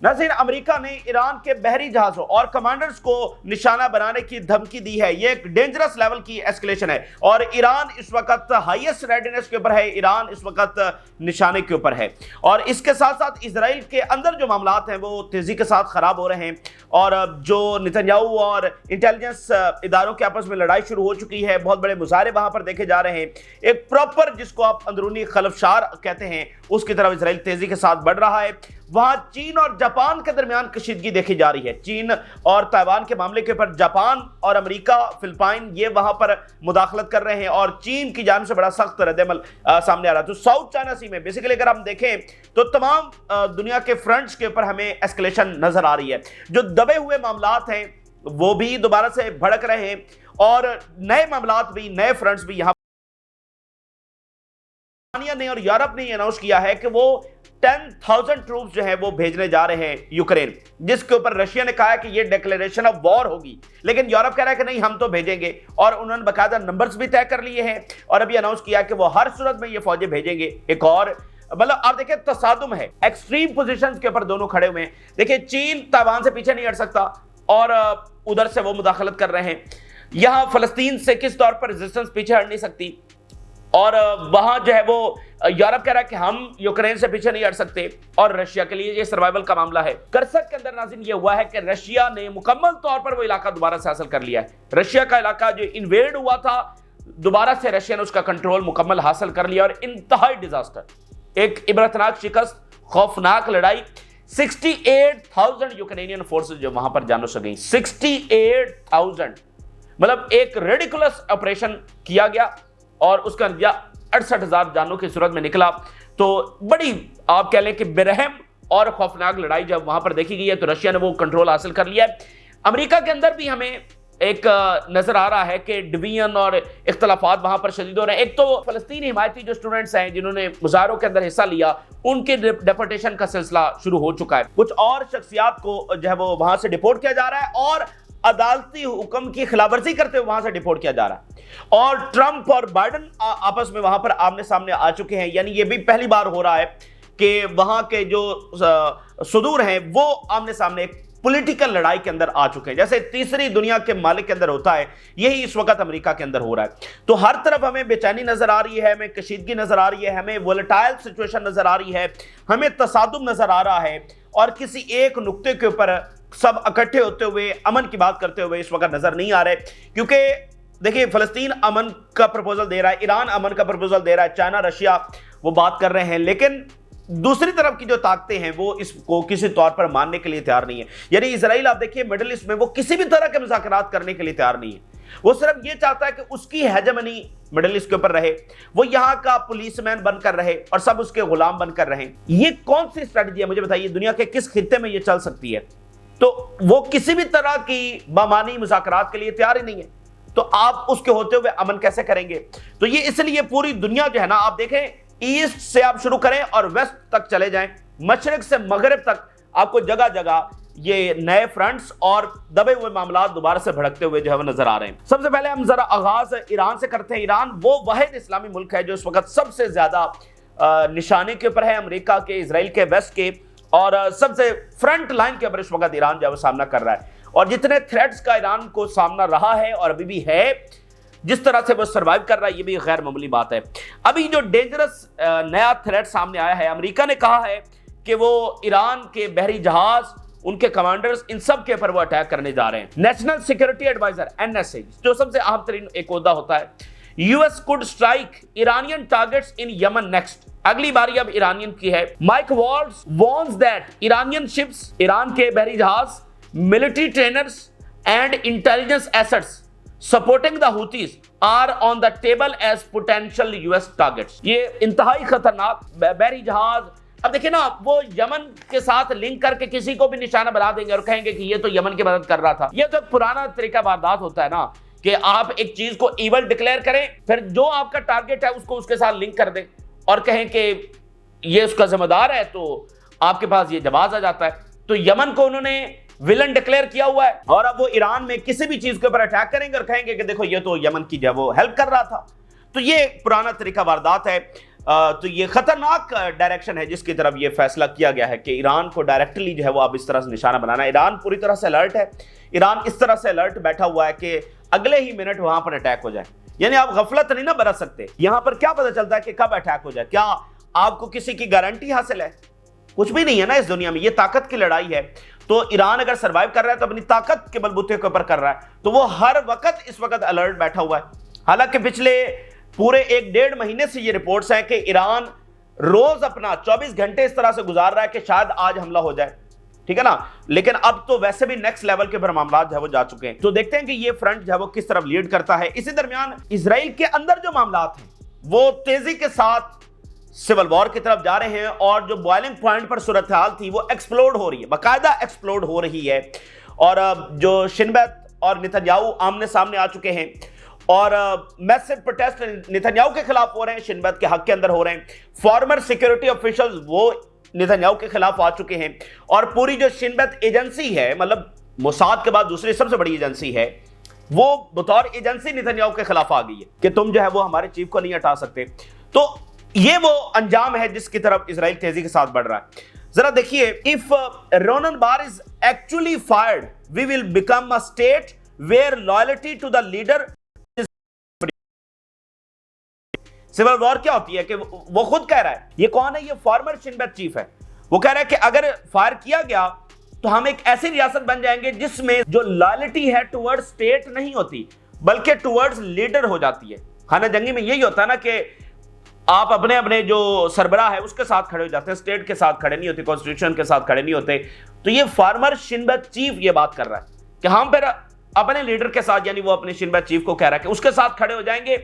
नाज़रीन, अमेरिका ने ईरान के बहरी जहाज़ों और कमांडर्स को निशाना बनाने की धमकी दी है। ये एक डेंजरस लेवल की एस्केलेशन है और ईरान इस वक्त हाईएस्ट रेडीनेस के ऊपर है, ईरान इस वक्त निशाने के ऊपर है। और इसके साथ साथ इजराइल के अंदर जो मामलात हैं वो तेजी के साथ खराब हो रहे हैं और जो नेतन्याहू और इंटेलिजेंस इदारों के आपस में लड़ाई शुरू हो चुकी है, बहुत बड़े मुजाहरे वहां पर देखे जा रहे हैं। एक प्रॉपर जिसको आप अंदरूनी खलफशार कहते हैं उसकी तरफ इजराइल तेजी के साथ बढ़ रहा है। वहां चीन और जापान के दरमियान कशीदगी देखी जा रही है। चीन और ताइवान के मामले के ऊपर जापान और अमेरिका, फिलिपाइन ये वहां पर मुदाखलत कर रहे हैं और चीन की जानिब से बड़ा सख्त रद्द-ए-अमल सामने आ रहा है। तो साउथ चाइना सी में बेसिकली अगर हम देखें तो तमाम दुनिया के फ्रंट्स के ऊपर हमें एस्केलेशन नजर आ रही है। जो दबे हुए मामलात हैं वो भी दोबारा से भड़क रहे हैं और नए मामलात भी, नए फ्रंट्स भी। यहां ने और यूरोप ने अनाउंस किया है कि वो 10,000 ट्रूप्स जो है वो भेजने जा रहे हैं यूक्रेन, जिसके ऊपर रशिया ने कहा है कि ये डिक्लेरेशन ऑफ वॉर होगी, लेकिन यूरोप कह रहा है कि नहीं हम तो भेजेंगे और उन्होंने बाकायदा नंबर्स भी तय कर लिए हैं और अभी अनाउंस किया कि वो हर सूरत में ये फौजें भेजेंगे। एक और मतलब आप देखिए तसादुम है, एक्सट्रीम पोजीशंस के ऊपर दोनों खड़े हुए हैं। देखिए चीन ताइवान से पीछे नहीं हट सकता और उधर से वो मुदाखलत कर रहे हैं। यहां फलस्तीन से किस तौर पर रेजिस्टेंस पीछे हट नहीं सकती और वहां जो है वो यूरोप कह रहा है कि हम यूक्रेन से पीछे नहीं हट सकते और रशिया के लिए ये सर्वाइवल का मामला है। करसक के अंदर नाज़रीन ये हुआ है कि रशिया ने मुकम्मल तौर पर वो इलाका दोबारा से हासिल कर लिया है। रशिया का इलाका जो इन्वेड हुआ था दोबारा से रशिया ने उसका कंट्रोल मुकम्मल हासिल कर लिया और इंतहाई डिजास्टर, एक इबरतनाक शिकस्त, खौफनाक लड़ाई। 68,000 यूक्रेनियन फोर्सेस जो वहां पर जानो से गई, 68,000 मतलब एक रेडिकुलस ऑपरेशन किया गया और उसका नतीजा 68,000 जानों की सूरत में निकला। तो बड़ी आप कह लें कि बेरहम और खौफनाक लड़ाई जब वहां पर देखी गई है तो रशिया ने वो कंट्रोल हासिल कर लिया है। अमेरिका के अंदर भी हमें एक नजर आ रहा है कि डिवीजन और इख्तलाफात वहां पर शदीद हो रहे हैं। एक तो फलस्तीनी हिमायती जो स्टूडेंट्स हैं जिन्होंने मुजाहरों के अंदर हिस्सा लिया, उनके डिपोर्टेशन का सिलसिला शुरू हो चुका है। कुछ और शख्सियात को जो है वो वहां से डिपोर्ट किया जा रहा है और अदालती हुक्म की खिलाफवर्जी करते हुए वहां से डिपोर्ट किया जा रहा है और ट्रंप और बाइडेन आपस में वहां पर आमने सामने आ चुके हैं। यानी ये भी पहली बार हो रहा है कि वहां के जो सुदूर हैं वो आमने सामने एक पॉलिटिकल लड़ाई के अंदर आ चुके हैं, जैसे तीसरी दुनिया के मालिक के अंदर होता है, यही इस वक्त अमेरिका के अंदर हो रहा है। तो हर तरफ हमें बेचैनी नजर आ रही है, हमें कशीदगी नजर आ रही है, हमें वोलेटाइल सिचुएशन नजर आ रही है, हमें तसादुम नजर आ रहा है और किसी एक नुक्ते के ऊपर सब इकट्ठे होते हुए अमन की बात करते हुए इस वक्त नजर नहीं आ रहे। क्योंकि देखिए फलस्तीन अमन का प्रपोजल दे रहा है, ईरान अमन का प्रपोजल दे रहा है, चाइना रशिया वो बात कर रहे हैं, लेकिन दूसरी तरफ की जो ताकतें हैं वो इसको किसी तौर पर मानने के लिए तैयार नहीं है। यानी इजराइल आप देखिए मिडिल ईस्ट में वो किसी भी तरह के मुज़ाकरात करने के लिए तैयार नहीं है। वो सिर्फ ये चाहता है कि उसकी हेजेमनी मिडिल ईस्ट के ऊपर रहे, वो यहां का पुलिसमैन बनकर रहे और सब उसके गुलाम बनकर रहे। ये कौन सी स्ट्रेटजी है मुझे बताइए, दुनिया के किस खित्ते में ये चल सकती है? तो वो किसी भी तरह की बामानी मुज़ाकरात के लिए तैयार ही नहीं है, तो आप उसके होते हुए अमन कैसे करेंगे? तो ये इसलिए पूरी दुनिया जो है ना, आप देखें ईस्ट से आप शुरू करें और वेस्ट तक चले जाएं, मशरिक से मगरिब तक आपको जगह जगह ये नए फ्रंट्स और दबे हुए मामला दोबारा से भड़कते हुए जो है नजर आ रहे हैं। सबसे पहले हम जरा आगाज ईरान से करते हैं। ईरान वो वाहिद इस्लामी मुल्क है जो इस वक्त सबसे ज्यादा निशाने के ऊपर है अमेरिका के, इजराइल के, वेस्ट के और सबसे फ्रंट लाइन के ऊपर इस वक्त ईरान जो है सामना कर रहा है। और जितने थ्रेट्स का ईरान को सामना रहा है और अभी भी है, जिस तरह से वो सर्वाइव कर रहा है, ये भी गैर मामूली बात है। अभी जो डेंजरस नया थ्रेट सामने आया है, अमेरिका ने कहा है कि वो ईरान के बहरी जहाज, उनके कमांडर्स, इन सब के ऊपर वो अटैक करने जा रहे हैं। नेशनल सिक्योरिटी एडवाइजर NSA जो सबसे अहम तरीन एक ओहदा होता है, US could strike Iranian targets in Yemen next, अगली बारी अब ईरानियन की है। Mike Waltz warns that Iranian ships, Iran के बहरी जहाज, military trainers and intelligence assets supporting the Houthis are on the table as potential US targets. ये इंतहाई खतरनाक बहरी जहाज, अब देखिए ना, वो यमन के साथ लिंक करके किसी को भी निशाना बना देंगे और कहेंगे कि ये तो यमन की मदद कर रहा था। ये तो पुराना तरीका वारदात होता है ना कि आप एक चीज को इवल डिक्लेयर करें, फिर जो आपका टारगेट है उसको उसके साथ लिंक कर दें और कहें कि ये उसका जिम्मेदार है, तो आपके पास ये जवाब आ जाता है। तो यमन को उन्होंने विलन डिक्लेयर किया हुआ है और अब वो ईरान में किसी भी चीज के ऊपर अटैक करेंगे और कहेंगे कि देखो ये तो यमन की जो वो हेल्प कर रहा था। तो ये पुराना तरीका वारदात है। तो ये खतरनाक डायरेक्शन है जिसकी तरफ ये फैसला किया गया है कि ईरान को डायरेक्टली जो है वो अब इस तरह से निशाना बनाना। ईरान पूरी तरह से अलर्ट है, ईरान इस तरह से अलर्ट बैठा हुआ है कि अगले ही मिनट वहां पर अटैक हो जाए। यानी आप गफलत नहीं ना बरत सकते। यहां पर क्या पता चलता है कि कब अटैक हो जाए? क्या आपको किसी की गारंटी हासिल है? कुछ भी नहीं है ना इस दुनिया में। ये ताकत की लड़ाई है। तो ईरान अगर सर्वाइव कर रहा है तो अपनी ताकत के बलबूते के ऊपर कर रहा है, तो वो हर वक्त इस वक्त अलर्ट बैठा हुआ है। हालांकि पिछले पूरे 1-1.5 महीने से ये रिपोर्ट्स हैं कि ईरान रोज अपना 24 घंटे इस तरह से गुजार रहा है कि शायद आज हमला हो जाए, ठीक है ना। लेकिन अब तो वैसे भी नेक्स्ट लेवल के मामला जो है वो जा चुके हैं। तो देखते हैं कि ये फ्रंट जो है वो किस तरफ लीड करता है। इसी दरमियान इजराइल के अंदर जो मामला हैं वो तेजी के साथ सिविल वॉर की तरफ जा रहे हैं और जो बॉइलिंग पॉइंट पर सूरत हाल थी वो एक्सप्लोड हो रही है, बाकायदा एक्सप्लोड हो रही है। और जो शिनबेत और नेतन्याहू आमने सामने आ चुके हैं और मैसिव प्रोटेस्ट नेतन्याहू के खिलाफ हो रहे हैं, शिनबेत के हक के अंदर हो रहे हैं। फॉर्मर सिक्योरिटी ऑफिशियल्स वो नेतन्याहू के खिलाफ आ चुके हैं और पूरी जो शिनबेत एजेंसी है, मतलब मोसाद के बाद दूसरी सबसे बड़ी एजेंसी है, वो बतौर एजेंसी नेतन्याहू के खिलाफ आ गई है कि तुम जो है वो हमारे चीफ को नहीं हटा सकते। तो ये वो अंजाम है जिसकी तरफ इजराइल तेजी के साथ बढ़ रहा है। जरा देखिए, if Ronen Bar is actually fired we will become a state where loyalty to the leader. Civil war क्या होती है कि वो खुद कह रहा है, ये कौन है? ये फॉर्मर शिनबेत चीफ है। वो कह रहा है कि अगर फायर किया गया तो हम एक ऐसी रियासत बन जाएंगे जिसमें जो लॉयल्टी है टुवर्ड्स स्टेट नहीं होती बल्कि टुवर्ड्स लीडर हो जाती है। खाना जंगी में यही होता है ना कि आप अपने अपने जो सरबराह है उसके साथ खड़े हो जाते हैं, स्टेट के साथ खड़े नहीं होते, कॉन्स्टिट्यूशन के साथ खड़े नहीं होते। तो ये फार्मर शिनबेत चीफ ये बात कर रहा है कि हम फिर अपने लीडर के साथ, यानी वो अपने शिनबेत चीफ को कह रहा है कि उसके साथ खड़े हो जाएंगे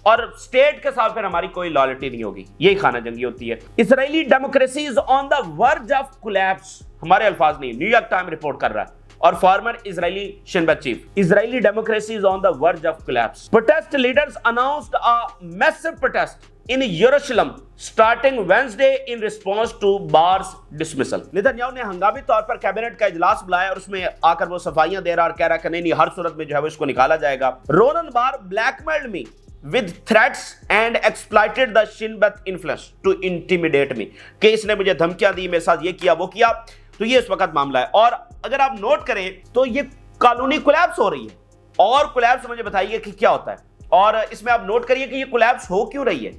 और स्टेट के साथ फिर हमारी कोई लॉयल्टी नहीं होगी। यही खाना जंगी होती है। Israeli democracy is on the verge of collapse, हमारे अल्फाज नहीं, न्यूयॉर्क टाइम रिपोर्ट कर रहा है। और former Israeli Shin Bet chief, Israeli democracy is on the verge of collapse. Protest leaders announced a massive protest in Jerusalem starting Wednesday in response to Barr's dismissal। Netanyahu ने हंगामी तौर पर cabinet का इजलास बुलाया और उसमें आकर वो सफाइयां दे रहा और कह रहा कि नहीं हर सूरत में जो है वो इसको निकाला जाएगा। Ronan bar blackmailed me with threats and exploited the Shin Bet influence to intimidate me, कि इसने मुझे धमकियां दी, मेरे साथ ये किया वो किया। तो ये इस वक्त मामला है। और अगर आप नोट करें तो ये कानूनी कोलैप्स हो रही है। और कोलैप्स मुझे बताइए कि क्या होता है, और इसमें आप नोट करिए कि ये कोलैप्स हो क्यों रही है।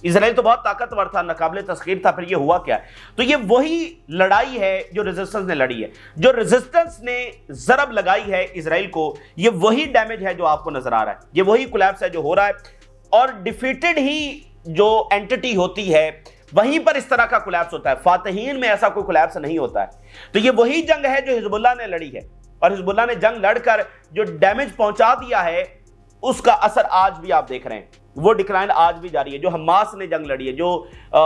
इजराइल तो बहुत ताकतवर था, नाकाबिले तस्खीर था, फिर ये हुआ क्या? तो ये वही लड़ाई है जो रेजिस्टेंस ने लड़ी है। जो रेजिस्टेंस ने जरब लगाई है इजराइल को, ये वही डैमेज है जो आपको नजर आ रहा है, ये वही कोलैप्स है जो हो रहा है। और डिफीटेड ही जो एंटिटी होती है वहीं पर इस तरह का कोलैप्स होता है, फातहीन में ऐसा कोई कोलैप्स नहीं होता है। तो ये वही जंग है जो हिजबुल्लाह ने लड़ी है, और हिजबुल्लाह ने जंग लड़कर जो डैमेज पहुंचा दिया है उसका असर आज भी आप देख रहे हैं। वो डिक्लाइन आज भी जारी है। जो हमास ने जंग लड़ी है, जो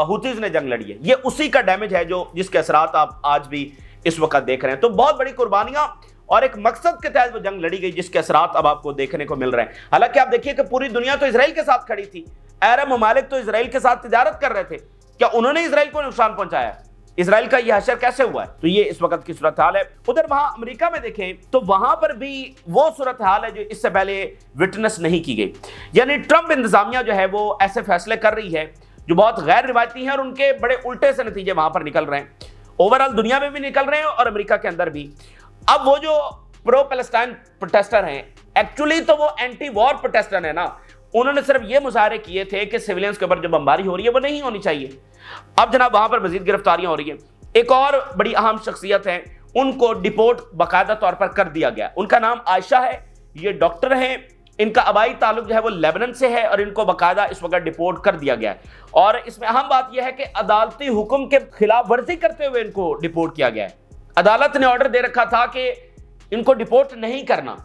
हुतीज ने जंग लड़ी है, ये उसी का डैमेज है जो जिसके असरात आप आज भी इस वक्त देख रहे हैं। तो बहुत बड़ी कुर्बानियां और एक मकसद के तहत वो जंग लड़ी गई जिसके असरात अब आपको देखने को मिल रहे हैं। हालांकि आप देखिए कि पूरी दुनिया तो इजराइल के साथ खड़ी थी, अरब ममालिक तो इजराइल के साथ तिजारत कर रहे थे। क्या उन्होंने इजराइल को नुकसान पहुंचाया? इजराइल का यह हशर कैसे हुआ है? तो ये इस वक्त की सूरत हाल है। उधर वहां अमेरिका में देखें तो वहां पर भी वो सूरत हाल है जो इससे पहले विटनेस नहीं की गई। यानी ट्रंप इंतजामिया जो है वो ऐसे फैसले कर रही है जो बहुत गैर रिवायती हैं और उनके बड़े उल्टे से नतीजे वहां पर निकल रहे हैं। ओवरऑल दुनिया में भी निकल रहे हैं और अमेरिका के अंदर भी। अब वो जो प्रो पैलेस्टाइन प्रोटेस्टर हैं, एक्चुअली तो वो एंटी वॉर प्रोटेस्टर है ना, उन्होंने सिर्फ ये मुजाहरे किए थे कि सिविलियंस के ऊपर जो बमबारी हो रही है वो नहीं होनी चाहिए। अब जनाब वहां पर मजीद गिरफ्तारियां हो रही हैं। एक और बड़ी अहम शख्सियत है, उनको डिपोर्ट बाकायदा तौर पर कर दिया गया। उनका नाम आयशा है, ये डॉक्टर हैं, इनका आबाई ताल्लुक जो है वो लेबनान से है और इनको बाकायदा इस वक्त डिपोर्ट कर दिया गया है। और इसमें अहम बात यह है कि अदालती हुक्म के खिलाफ वर्जी करते हुए इनको डिपोर्ट किया गया है। अदालत ने ऑर्डर दे रखा था कि इनको डिपोर्ट नहीं करना,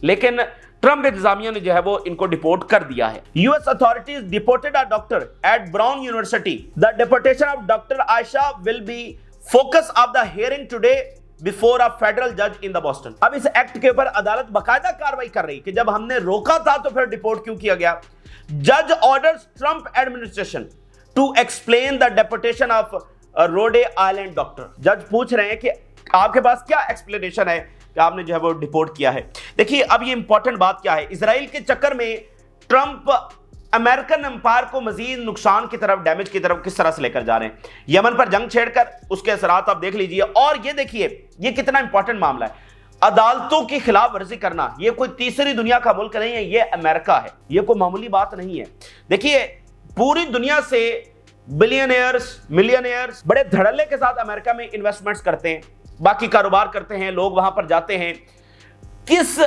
लेकिन ट्रंप इंतजामिया ने जो है वो इनको डिपोर्ट कर दिया है। US authorities deported a doctor at brown university. The deportation of doctor Ayesha will be focus of the hearing today before a federal जज इन द बॉस्टन। अब इस एक्ट के ऊपर अदालत बाकायदा कार्रवाई कर रही कि जब हमने रोका था तो फिर डिपोर्ट क्यों किया गया। जज orders Trump administration to explain the deportation of Rhode Island doctor. जज पूछ रहे हैं कि आपके पास क्या एक्सप्लेनेशन है कि आपने जो है वो डिपोर्ट किया है। देखिए अब ये इंपॉर्टेंट बात क्या है, इजराइल के चक्कर में ट्रंप अमेरिकन एम्पायर को मजीद नुकसान की तरफ, डैमेज की तरफ किस तरह से लेकर जा रहे हैं। यमन पर जंग छेड़कर उसके असरात आप देख लीजिए। और ये देखिए ये कितना इंपॉर्टेंट मामला है, अदालतों की खिलाफ वर्जी करना। ये कोई तीसरी दुनिया का मुल्क नहीं है, ये अमेरिका है, ये कोई मामूली बात नहीं है। देखिए पूरी दुनिया से बिलियनियर्स, मिलियनियर्स बड़े धड़ल्ले के साथ अमेरिका में इन्वेस्टमेंट्स करते हैं, बाकी कारोबार करते हैं, लोग वहां पर जाते हैं। किस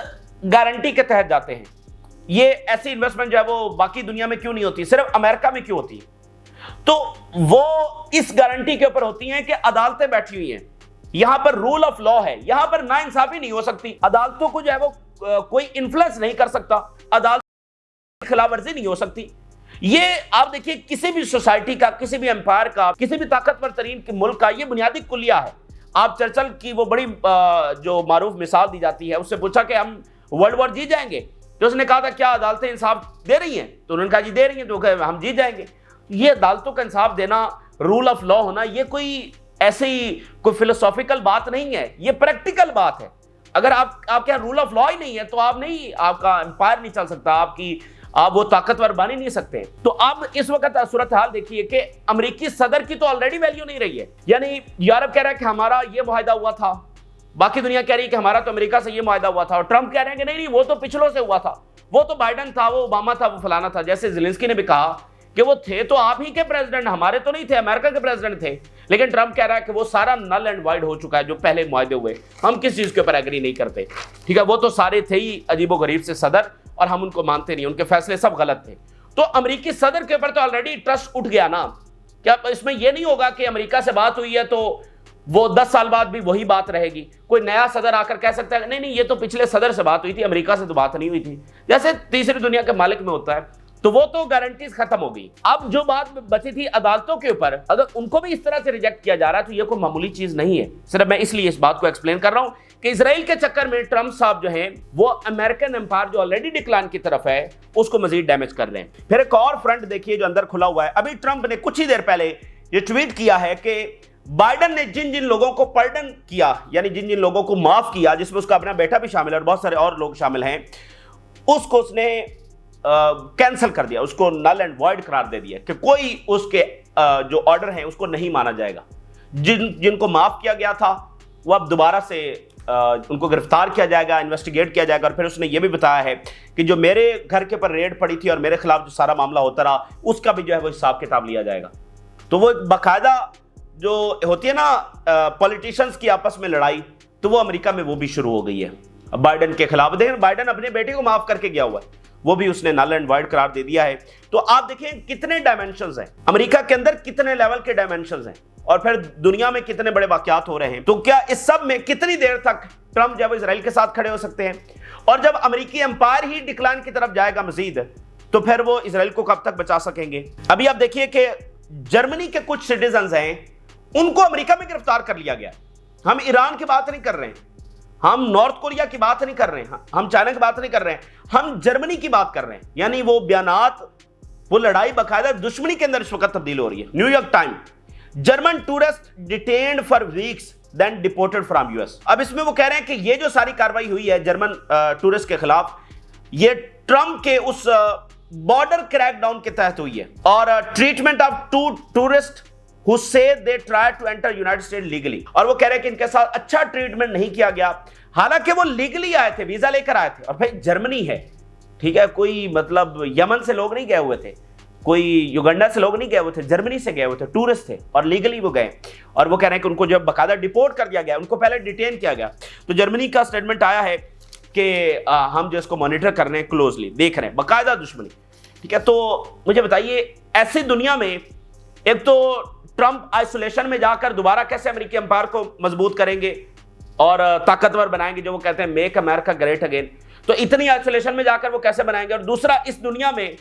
गारंटी के तहत जाते हैं? ये ऐसी इन्वेस्टमेंट जो है वो बाकी दुनिया में क्यों नहीं होती, सिर्फ अमेरिका में क्यों होती है? तो वो इस गारंटी के ऊपर होती हैं कि अदालतें बैठी हुई हैं, यहां पर रूल ऑफ लॉ है, यहां पर नाइंसाफी नहीं हो सकती, अदालतों को जो है वो कोई इन्फ्लुएंस नहीं कर सकता, अदालत की खिलाफवर्जी नहीं हो सकती। ये आप देखिए किसी भी सोसाइटी का, किसी भी एम्पायर का, किसी भी ताकतवर तरीन मुल्क का ये बुनियादी कुलिया है। आप चर्चिल की वो बड़ी जो मारूफ मिसाल दी जाती है, उससे पूछा कि हम वर्ल्ड वॉर जीत जाएंगे, तो उसने कहा था क्या अदालतें इंसाफ दे रही हैं? तो उन्होंने कहा जी दे रही हैं, तो हम जीत जाएंगे। ये अदालतों का इंसाफ देना, रूल ऑफ लॉ होना, ये कोई ऐसे ही कोई फिलोसॉफिकल बात नहीं है, ये प्रैक्टिकल बात है। अगर आपके यहाँ रूल ऑफ लॉ ही नहीं है तो आप नहीं, आपका एम्पायर नहीं चल सकता, आप वो ताकतवर बन ही नहीं सकते। तो अब इस वक्त सूरत हाल देखिए कि अमेरिकी सदर की तो ऑलरेडी वैल्यू नहीं रही है। यानी यूरोप कह रहा है कि हमारा ये मुआहदा हुआ था, बाकी दुनिया कह रही है कि हमारा तो अमेरिका से ये मुआहदा हुआ था, और ट्रंप कह रहे हैं कि नहीं वो तो पिछलों से हुआ था, वो तो बाइडन था, वो ओबामा था, वो फलाना था। जैसे ज़ेलेंस्की ने भी कहा कि वो थे तो आप ही के प्रेसिडेंट, हमारे तो नहीं थे, अमेरिका के प्रेसिडेंट थे। लेकिन ट्रंप कह रहा है कि वो सारा नल एंड वाइड हो चुका है, जो पहले मुआहदे हुए, हम किस चीज के ऊपर एग्री नहीं करते। ठीक है, वो तो सारे थे ही अजीबोगरीब से सदर, और हम उनको मानते नहीं, उनके फैसले सब गलत थे। तो अमेरिकी सदर के ऊपर तो ऑलरेडी ट्रस्ट उठ गया ना। क्या इसमें यह नहीं होगा कि अमेरिका से बात हुई है तो वो 10 साल बाद भी वही बात रहेगी? कोई नया सदर आकर कह सकता है नहीं नहीं ये तो पिछले सदर से बात हुई थी, अमेरिका से तो बात नहीं हुई थी, जैसे तीसरी दुनिया के मालिक में होता है। तो वो तो गारंटीज खत्म हो गई। अब जो बात बची थी अदालतों के ऊपर, अगर उनको भी इस तरह से रिजेक्ट किया जा रहा है तो ये कोई मामूली चीज नहीं है। सिर्फ मैं इसलिए इस बात को एक्सप्लेन कर रहा हूं कि इजराइल के चक्कर में ट्रंप साहब जो हैं वो अमेरिकन एम्पायर जो ऑलरेडी डिक्लाइन की तरफ है उसको मजीद डैमेज कर रहे हैं। फिर एक और फ्रंट देखिए जो अंदर खुला हुआ है। अभी ट्रंप ने कुछ ही देर पहले ये ट्वीट किया है कि बाइडन ने जिन जिन लोगों को पार्डन किया, यानी जिन जिन लोगों को माफ किया, जिसमें उसका अपना बेटा भी शामिल है और बहुत सारे और लोग शामिल हैं, उसको उसने कैंसिल कर दिया, उसको नल एंड वॉइड करार दे दिया कि कोई उसके जो ऑर्डर हैं उसको नहीं माना जाएगा। जिनको माफ किया गया था वो अब दोबारा से उनको गिरफ्तार किया जाएगा, इन्वेस्टिगेट किया जाएगा। और फिर उसने ये भी बताया है कि जो मेरे घर के ऊपर रेड पड़ी थी और मेरे खिलाफ जो सारा मामला होता रहा उसका भी जो है वो हिसाब किताब लिया जाएगा। तो वो बाकायदा जो होती है ना पॉलिटिशियंस की आपस में लड़ाई, तो वो अमेरिका में वो भी शुरू हो गई है बाइडन के खिलाफ। देखें बाइडन अपने बेटे को माफ करके गया हुआ है, वो भी उसने नल एंड वाइड करार दे दिया है। तो आप देखें कितने डायमेंशंस हैं अमेरिका के अंदर, कितने लेवल के डायमेंशंस हैं, और फिर दुनिया में कितने बड़े वाकयात हो रहे हैं। तो क्या इस सब में कितनी देर तक ट्रंप जब इजराइल के साथ खड़े हो सकते हैं? और जब अमेरिकी एम्पायर ही डिक्लाइन की तरफ जाएगा मजीद, तो फिर वो इजराइल को कब तक बचा सकेंगे? अभी आप देखिए कि जर्मनी के कुछ सिटीजन हैं, उनको अमेरिका में गिरफ्तार कर लिया गया। हम ईरान की बात नहीं कर रहे हैं, हम नॉर्थ कोरिया की बात नहीं कर रहे हैं, हम चाइना की बात नहीं कर रहे हैं, हम जर्मनी की बात कर रहे हैं। यानी वो बयानात, वो लड़ाई बाकायदा दुश्मनी के अंदर इस वक्त तब्दील हो रही है। New York Time, German tourist detained for weeks then deported from US. अब इसमें वो कह रहे हैं कि ये जो सारी कार्रवाई हुई है जर्मन टूरिस्ट के खिलाफ, ये ट्रंप के उस बॉर्डर क्रैकडाउन के तहत हुई है। और treatment of two tourist who say they try to enter United States legally, और वो कह रहे हैं कि इनके साथ अच्छा ट्रीटमेंट नहीं किया गया, हालांकि वो लीगली आए थे, वीजा लेकर आए थे। और भाई जर्मनी है, ठीक है, कोई मतलब यमन से लोग नहीं गए हुए थे, कोई युगांडा से लोग नहीं गए हुए थे, जर्मनी से गए हुए थे, टूरिस्ट थे और लीगली वो गए। और वो कह रहे हैं कि उनको जब बाकायदा डिपोर्ट कर दिया गया, उनको पहले डिटेन किया गया। तो जर्मनी का स्टेटमेंट आया है कि हम जो इसको मॉनिटर कर रहे हैं, क्लोजली देख रहे हैं, बाकायदा दुश्मनी। ठीक है, तो मुझे बताइए ऐसी दुनिया में एक तो ट्रंप आइसोलेशन में जाकर दोबारा कैसे अमेरिकी एम्पायर को मजबूत करेंगे और ताकतवर बनाएंगे, जो वो कहते हैं मेक अमेरिका ग्रेट अगेन। तो इतनी आइसोलेशन में जाकर वो कैसे बनाएंगे? और दूसरा, इस दुनिया में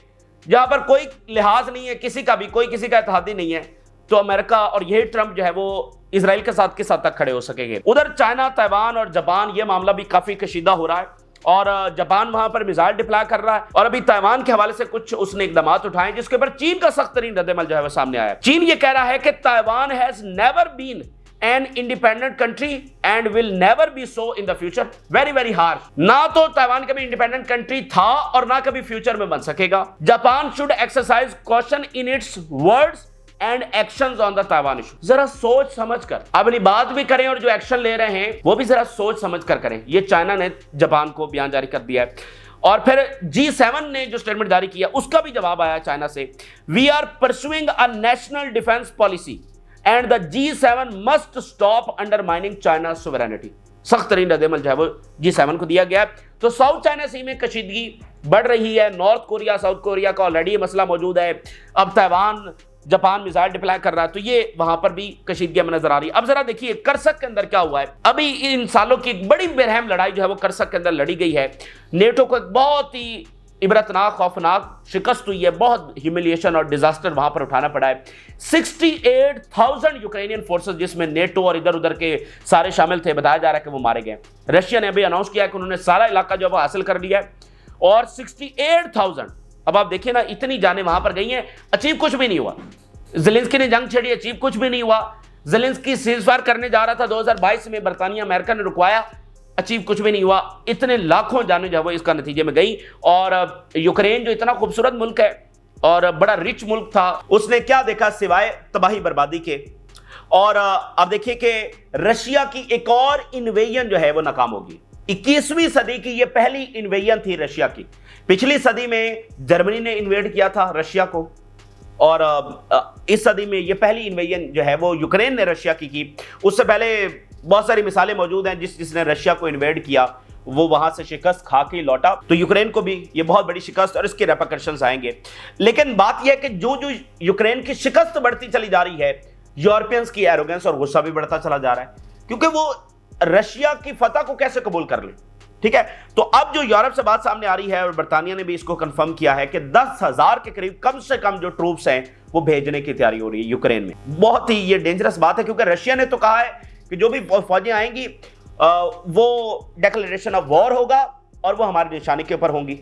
जहां पर कोई लिहाज नहीं है किसी का भी, कोई किसी का इत्तेहादी नहीं है, तो अमेरिका और यही ट्रंप जो है वो इजराइल के साथ किस हद तक खड़े हो सकेंगे? उधर चाइना, ताइवान और जापान, ये मामला भी काफी कशीदा हो रहा है और जापान वहां पर मिसाइल डिप्लॉय कर रहा है। और अभी ताइवान के हवाले से कुछ उसने इकदाम उठाए जिसके ऊपर चीन का सख्त तरीन रद्दमल जो है वो सामने आया। चीन ये कह रहा है कि Taiwan has never been an independent country and will never be so in the future. Very very harsh. ना तो ताइवान कभी इंडिपेंडेंट कंट्री था और ना कभी फ्यूचर में बन सकेगा. Japan should exercise caution in its words and actions on the Taiwan issue. जरा सोच समझ कर अपनी बात भी करें और जो एक्शन ले रहे हैं वो भी जरा सोच समझ कर करें. ये चाइना ने जापान को बयान जारी कर दिया है. और फिर G7 ने जो स्टेटमेंट जारी किया उसका भी जवाब आया चाइना से. We are pursuing a national defence policy and the G7 must stop undermining China sovereignty. सख्त तरीन रद्द-ए-अमल जो है वो G7 को दिया गया है. तो साउथ चाइना सी में कशीदगी बढ़ रही है. नॉर्थ कोरिया साउथ कोरिया का ऑलरेडी मसला मौजूद है. अब ताइवान जापान मिसाइल डिप्लॉय कर रहा है, तो ये वहां पर भी कशीदगी में नजर आ रही है. अब जरा देखिए करसक के अंदर क्या हुआ है. अभी इन सालों की एक बड़ी बेरहम लड़ाई जो है वो करसक के अंदर लड़ी गई है. नेटो को एक बहुत ही इबरतनाक खौफनाक शिकस्त हुई है. बहुत ह्यूमिलिएशन और डिजास्टर वहां पर उठाना पड़ा है. 68,000 यूक्रेनियन फोर्सेस जिसमें नेटो और इधर उधर के सारे शामिल थे, बताया जा रहा है कि वो मारे गए. रशिया ने अभी अनाउंस किया कि उन्होंने सारा इलाका जो है वो हासिल कर लिया है. और 68,000, अब आप देखिए ना, इतनी जाने वहां पर गई हैं, अचीव कुछ भी नहीं हुआ. ज़ेलेंस्की ने जंग छेड़ी, अचीव कुछ भी नहीं हुआ. ज़ेलेंस्की सीज़फायर करने जा रहा था 2022 में, बरतानिया अमेरिका ने रुकवाया, अचीव कुछ भी नहीं हुआ. इतने लाखों जाने जो है वो इसका नतीजे में गई. और यूक्रेन जो इतना खूबसूरत मुल्क है और बड़ा रिच मुल्क था, उसने क्या देखा सिवाय तबाही बर्बादी के. और अब देखिए कि रशिया की एक और इन्वेजन जो है वो नाकाम होगी. 21वीं सदी की ये पहली इन्वेजन थी रशिया की. पिछली सदी में जर्मनी ने इन्वेड किया था रशिया को, और इस सदी में ये पहली इन्वेजन जो है वो यूक्रेन ने रशिया की. उससे पहले बहुत सारी मिसालें मौजूद हैं जिसने रशिया को इन्वेड किया वो वहां से शिकस्त खा के लौटा. तो यूक्रेन को भी ये बहुत बड़ी शिकस्त और इसके रेपरकशंस आएंगे. लेकिन बात यह है कि जो जो यूक्रेन की शिकस्त बढ़ती चली जा रही है, यूरोपियंस की एरोगेंस और गुस्सा भी बढ़ता चला जा रहा है, क्योंकि वो रशिया की फतह को कैसे कबूल कर ले. ठीक है, तो अब जो यूरोप से बात सामने आ रही है और बरतानिया ने भी इसको कंफर्म किया है कि 10,000 के करीब कम से कम जो ट्रूप्स हैं वो भेजने की तैयारी हो रही है यूक्रेन में. बहुत ही ये डेंजरस बात है, क्योंकि रशिया ने तो कहा है कि जो भी फौजें आएंगी वो डिक्लेरेशन ऑफ वॉर होगा और वो हमारे निशाने के ऊपर होंगी.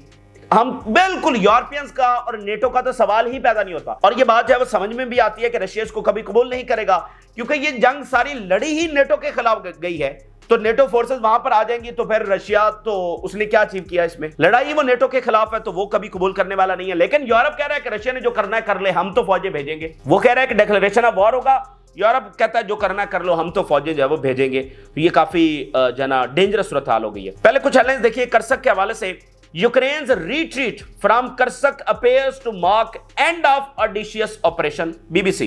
हम बिल्कुल यूरोपियंस का और नेटो का तो सवाल ही पैदा नहीं होता. और ये बात जो है वो समझ में भी आती है कि रशिया इसको कभी कबूल नहीं करेगा, क्योंकि ये जंग सारी लड़ी ही नेटो के खिलाफ गई है. तो नेटो फोर्सेस वहां पर आ जाएंगी तो फिर रशिया तो उसने क्या अचीव किया इसमें. लड़ाई वो नेटो के खिलाफ है, तो वो कभी कबूल करने वाला नहीं है. लेकिन यूरोप कह रहा है कि रशिया ने जो करना है कर ले, हम तो फौजें भेजेंगे. वो कह रहा है कि डिक्लेरेशन ऑफ वॉर होगा, यूरोप कहता है जो करना कर लो, हम तो फौजें जो है वो भेजेंगे. तो ये काफी जना डेंजरस सूरत हाल हो गई है. पहले कुछ हेडलाइंस देखिए करसक के हवाले से. Ukraine's retreat from Kursk appears to mark end of audacious operation. BBC.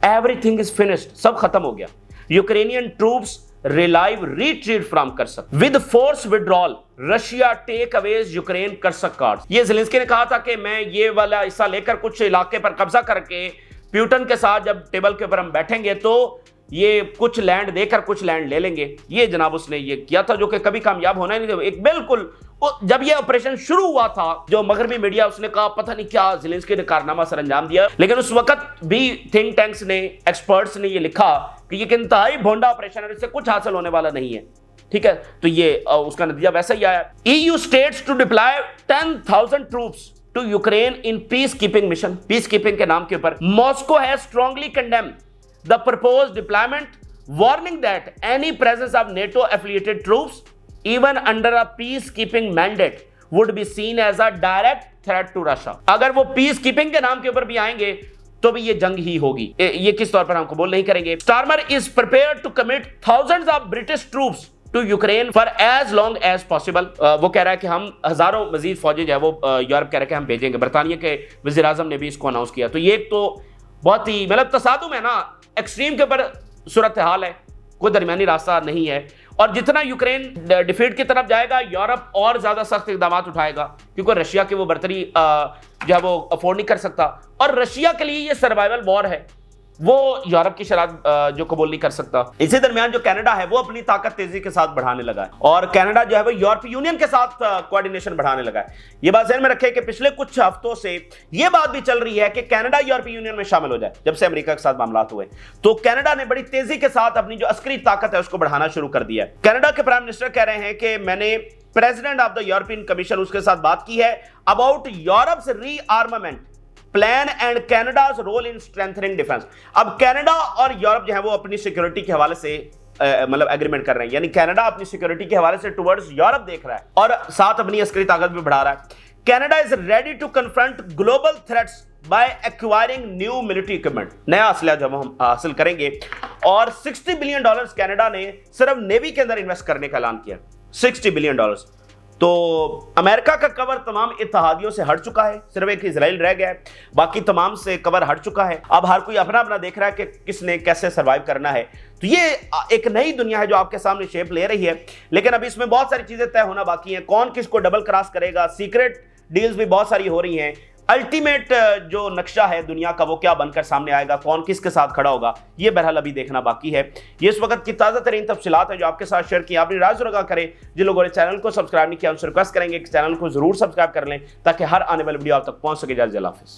Everything is finished, सब खत्म हो गया. Ukrainian troops relive retreat from Kursk with force withdrawal. Russia take aways Ukraine Kursk card. ये Zelensky ने कहा था कि मैं ये वाला हिस्सा लेकर कुछ इलाके पर कब्जा करके प्यूटन के साथ जब टेबल के ऊपर हम बैठेंगे तो ये कुछ लैंड देकर कुछ लैंड ले लेंगे. ये जनाब उसने ये किया था, जो कि कभी कामयाब होना ही नहीं था. एक बिल्कुल जब ये ऑपरेशन शुरू हुआ था, जो मगरबी मीडिया उसने कहा पता नहीं क्या ज़ेलेंस्की ने कारनामा सर अंजाम दिया, लेकिन उस वक्त भी थिंक टैंक्स ने, एक्सपर्ट्स ने ये लिखा कि ये इंतहाई भोंडा ऑपरेशन है, इससे कुछ हासिल होने वाला नहीं है. ठीक है, तो ये उसका नतीजा वैसा ही आया. EU states to deploy 10,000 troops to Ukraine in peacekeeping mission. Peacekeeping के नाम के ऊपर Moscow has strongly condemned the proposed deployment, warning that any presence of NATO affiliated troops even under a peacekeeping mandate would be seen as a direct threat to Russia. अगर वो peace keeping के नाम के ऊपर भी आएंगे तो भी ये जंग ही होगी. ये किस तौर पर हम कबूल नहीं करेंगे. Starmer is prepared to commit thousands of British troops to Ukraine for as long as possible. वो कह रहा है कि हम हजारों मजीद फौजें जो है वो यूरोप कह रहा है कि हम भेजेंगे. बरतानिया के वज़ीर आज़म ने भी इसको अनाउंस किया. तो ये एक तो बहुत ही मतलब तसादुम है ना, एक्सट्रीम के ऊपर सूरत हाल है, कोई दरमियानी रास्ता नहीं है. और जितना यूक्रेन डिफीट की तरफ जाएगा, यूरोप और ज्यादा सख्त इकदाम उठाएगा, क्योंकि रशिया की वो बर्तरी जो है वो अफोर्ड नहीं कर सकता. और रशिया के लिए ये सर्वाइवल वॉर है, वो यूरोप की शराब जो कबूल नहीं कर सकता. इसी दरमियान जो कनाडा है वो अपनी ताकत तेजी के साथ बढ़ाने लगा है, और कनाडा जो है वो यूरोपीय यूनियन के साथ कोऑर्डिनेशन बढ़ाने लगा है. ये बात ध्यान में रखें कि पिछले कुछ हफ्तों से ये बात भी चल रही है कि कनाडा यूरोपीय यूनियन में शामिल हो जाए. जब से अमेरिका के साथ मामलात हुए तो कनाडा ने बड़ी तेजी के साथ अपनी जो अस्करी ताकत है उसको बढ़ाना शुरू कर दिया है. कनाडा के प्राइम मिनिस्टर कह रहे हैं कि मैंने president of the European Commission उसके साथ बात की है about Europe's rearmament plan and Canada's role in strengthening defence. अब कनाडा और यूरोप जो है वो अपनी सिक्योरिटी के हवाले से मतलब एग्रीमेंट कर रहे हैं, यानी कनाडा अपनी सिक्योरिटी के हवाले से टुवर्ड्स यूरोप देख रहा है और साथ अपनी अस्करी ताकत भी बढ़ा रहा है। Canada is ready to confront global threats by acquiring new military equipment, नया असला जब हम हासिल करेंगे। और $60 बिलियन कनाडा ने सिर्फ नेवी के अंदर इन्वेस्ट करने का ऐलान किया, $60 बिलियन। तो अमेरिका का कवर तमाम इत्तेहादियों से हट चुका है, सिर्फ एक इजराइल रह गया है, बाकी तमाम से कवर हट चुका है। अब हर कोई अपना अपना देख रहा है कि किसने कैसे सर्वाइव करना है। तो ये एक नई दुनिया है जो आपके सामने शेप ले रही है, लेकिन अभी इसमें बहुत सारी चीजें तय होना बाकी हैं। कौन किसको डबल क्रॉस करेगा, सीक्रेट डील्स भी बहुत सारी हो रही हैं। अल्टीमेट जो नक्शा है दुनिया का वो क्या बनकर सामने आएगा, कौन किसके साथ खड़ा होगा, ये बहरहाल अभी देखना बाकी है। ये इस वक्त की ताज़ा तरीन तफसीलात हैं जो आपके साथ शेयर की। अपनी राय जरूर आगाह करें। जिन लोगों ने चैनल को सब्सक्राइब नहीं किया उनसे रिक्वेस्ट करेंगे कि चैनल को जरूर सब्सक्राइब कर लें ताकि हर आने वाली वीडियो आप तक पहुंच सके। जल्द हाफिज़।